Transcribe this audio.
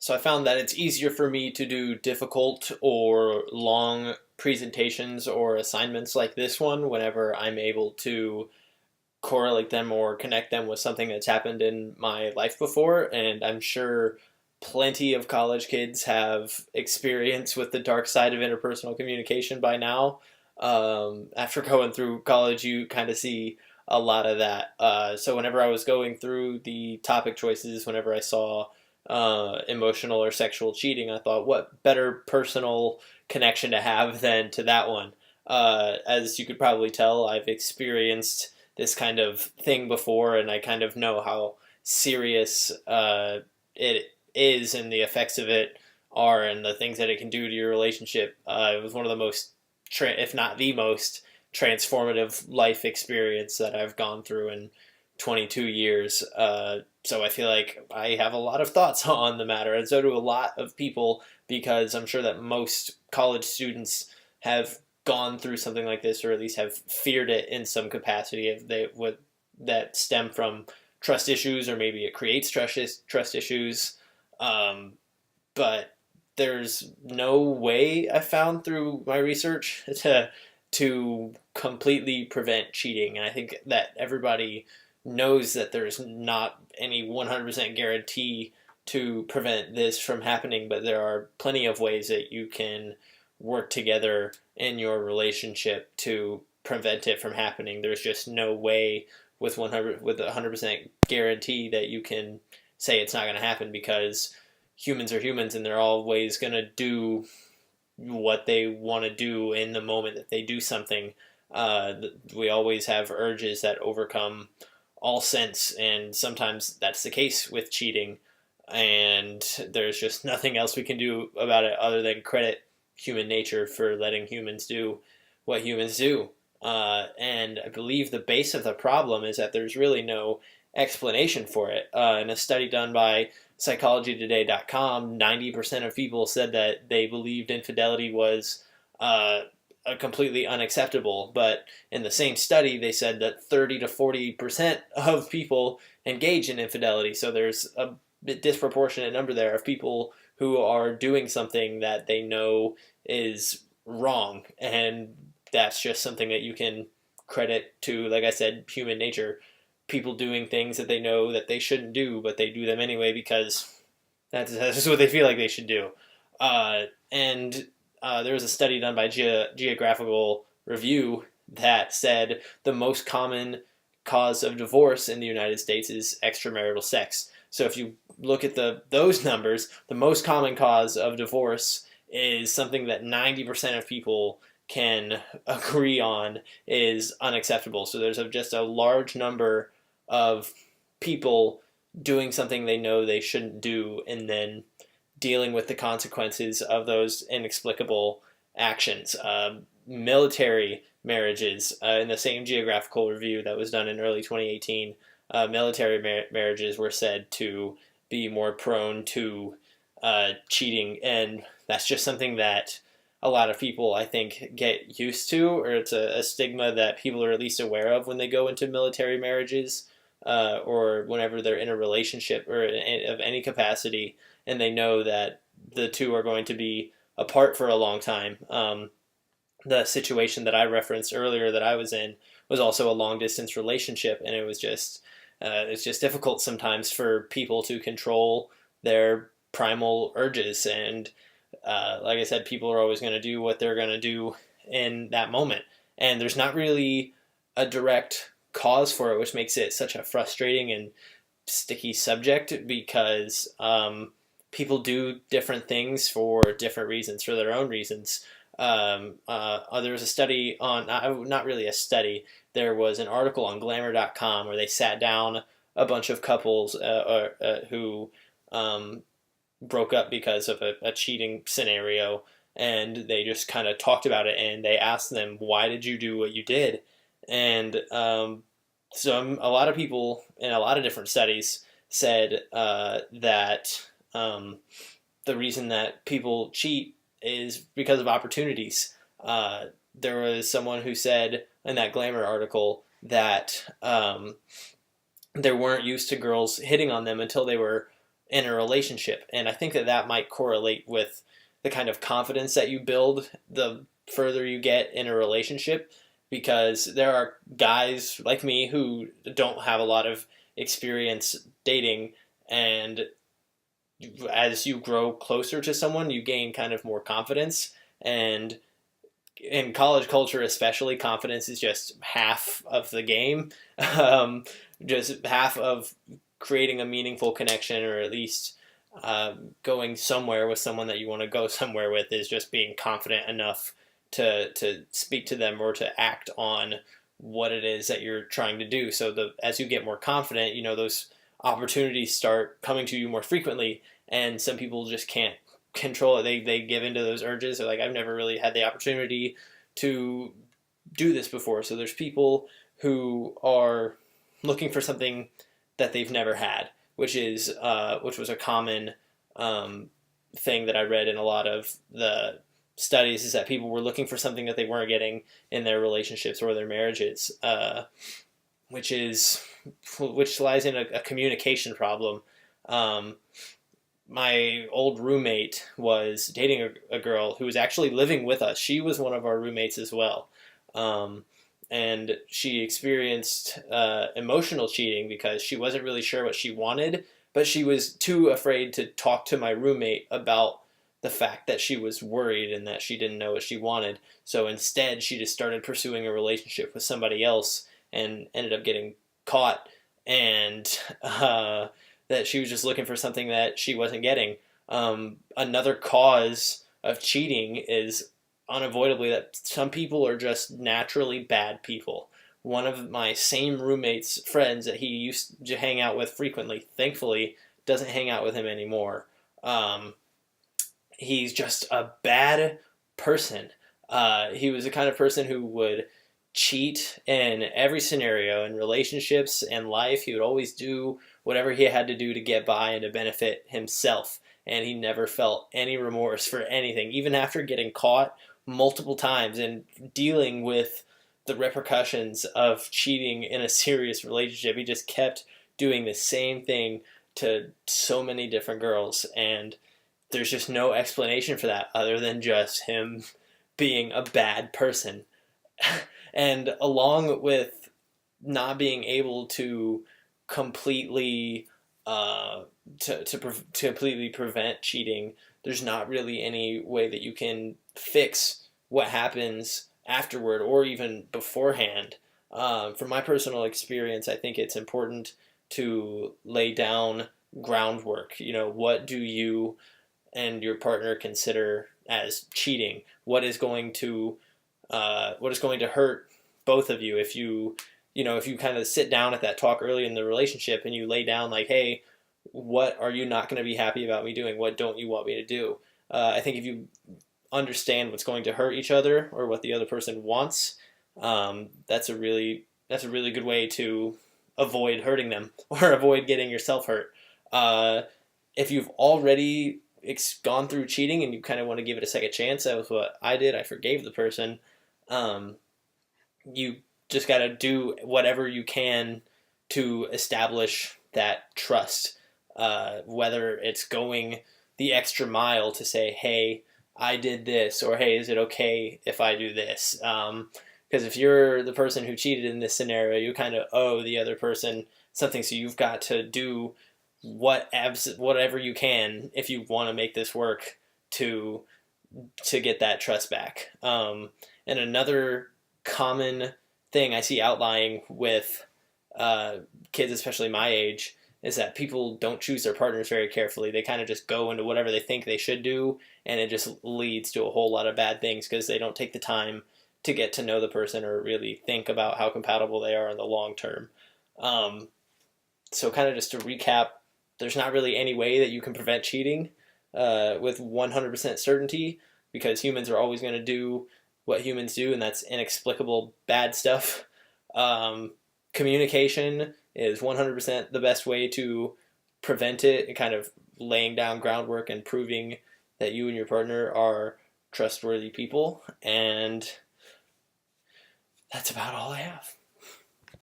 So I found that it's easier for me to do difficult or long presentations or assignments like this one whenever I'm able to correlate them or connect them with something that's happened in my life before. And I'm sure plenty of college kids have experience with the dark side of interpersonal communication by now. After going through college, you kind of see a lot of that. So whenever I was going through the topic choices, whenever I saw emotional or sexual cheating, I thought, what better personal connection to have than to that one? As you could probably tell, I've experienced this kind of thing before, and I kind of know how serious it is and the effects of it are, and the things that it can do to your relationship. It was one of the most, if not the most, transformative life experience that I've gone through in 22 years. So I feel like I have a lot of thoughts on the matter, and so do a lot of people, because I'm sure that most college students have gone through something like this, or at least have feared it in some capacity. If they would that stem from trust issues, or maybe it creates trust issues. Um, but there's no way I found through my research to completely prevent cheating, and I think that everybody knows that there's not any 100% guarantee to prevent this from happening, but there are plenty of ways that you can work together in your relationship to prevent it from happening. There's just no way with 100% guarantee that you can say it's not going to happen, because humans are humans and they're always going to do what they want to do in the moment that they do something. We always have urges that overcome all sense, and sometimes that's the case with cheating. And there's just nothing else we can do about it other than credit human nature for letting humans do what humans do. And I believe the base of the problem is that there's really no explanation for it. In a study done by psychologytoday.com, 90% of people said that they believed infidelity was completely unacceptable. But in the same study, they said that 30 to 40% of people engage in infidelity. So there's a disproportionate number there of people who are doing something that they know is wrong. And that's just something that you can credit to, like I said, human nature. People doing things that they know that they shouldn't do, but they do them anyway because that's just what they feel like they should do. And there was a study done by Geographical Review that said the most common cause of divorce in the United States is extramarital sex. So if you look at those numbers, the most common cause of divorce is something that 90% of people can agree on is unacceptable. So there's just a large number of people doing something they know they shouldn't do, and then dealing with the consequences of those inexplicable actions. Military marriages, in the same Geographical Review that was done in early 2018, military marriages were said to be more prone to cheating, and that's just something that a lot of people, I think, get used to, or it's a stigma that people are at least aware of when they go into military marriages, or whenever they're in a relationship or of any capacity, and they know that the two are going to be apart for a long time. The situation that I referenced earlier that I was in was also a long distance relationship, and it's just difficult sometimes for people to control their primal urges. And like I said, people are always going to do what they're going to do in that moment, and there's not really a direct cause for it, which makes it such a frustrating and sticky subject, because people do different things for different reasons, for their own reasons. There was a study on, not really a study, there was an article on glamour.com where they sat down a bunch of couples who broke up because of a cheating scenario, and they just kind of talked about it, and they asked them, why did you do what you did? And a lot of people in a lot of different studies said that the reason that people cheat is because of opportunities. There was someone who said in that Glamour article that they weren't used to girls hitting on them until they were in a relationship. And I think that that might correlate with the kind of confidence that you build the further you get in a relationship, because there are guys like me who don't have a lot of experience dating, and as you grow closer to someone, you gain kind of more confidence. And in college culture, especially, confidence is just half of the game. Um, just half of creating a meaningful connection, or at least going somewhere with someone that you want to go somewhere with, is just being confident enough to speak to them or to act on what it is that you're trying to do. So as you get more confident, those opportunities start coming to you more frequently, and some people just can't control it. They give into those urges. They're like, I've never really had the opportunity to do this before. So there's people who are looking for something that they've never had, which was a common thing that I read in a lot of the studies, is that people were looking for something that they weren't getting in their relationships or their marriages, which lies in a communication problem. My old roommate was dating a girl who was actually living with us. She was one of our roommates as well. And she experienced emotional cheating because she wasn't really sure what she wanted, but she was too afraid to talk to my roommate about the fact that she was worried and that she didn't know what she wanted. So instead, she just started pursuing a relationship with somebody else and ended up getting caught. And that she was just looking for something that she wasn't getting. Another cause of cheating is unavoidably that some people are just naturally bad people. One of my same roommate's friends that he used to hang out with frequently, thankfully, doesn't hang out with him anymore. He's just a bad person. He was the kind of person who would cheat in every scenario, in relationships and life. He would always do whatever he had to do to get by and to benefit himself. And he never felt any remorse for anything, even after getting caught multiple times and dealing with the repercussions of cheating in a serious relationship. He just kept doing the same thing to so many different girls. And there's just no explanation for that other than just him being a bad person. And along with not being able to completely completely prevent cheating, there's not really any way that you can fix what happens afterward or even beforehand. From my personal experience, I think it's important to lay down groundwork. What do you and your partner consider as cheating? What is going to hurt both of you if you kind of sit down at that talk early in the relationship and you lay down like, hey, what are you not going to be happy about me doing? What don't you want me to do? I think if you understand what's going to hurt each other or what the other person wants, that's a really good way to avoid hurting them or avoid getting yourself hurt. If you've already gone through cheating and you kind of want to give it a second chance, that was what I did. I forgave the person. You just got to do whatever you can to establish that trust, whether it's going the extra mile to say, hey, I did this, or hey, is it okay if I do this? Because if you're the person who cheated in this scenario, you kind of owe the other person something, so you've got to do whatever you can if you want to make this work to get that trust back. And another common thing I see outlying with kids, especially my age, is that people don't choose their partners very carefully. They kind of just go into whatever they think they should do, and it just leads to a whole lot of bad things because they don't take the time to get to know the person or really think about how compatible they are in the long term. So kind of just to recap, there's not really any way that you can prevent cheating with 100% certainty, because humans are always going to do what humans do, and that's inexplicable bad stuff. Communication is 100% the best way to prevent it, and kind of laying down groundwork and proving that you and your partner are trustworthy people. And that's about all I have.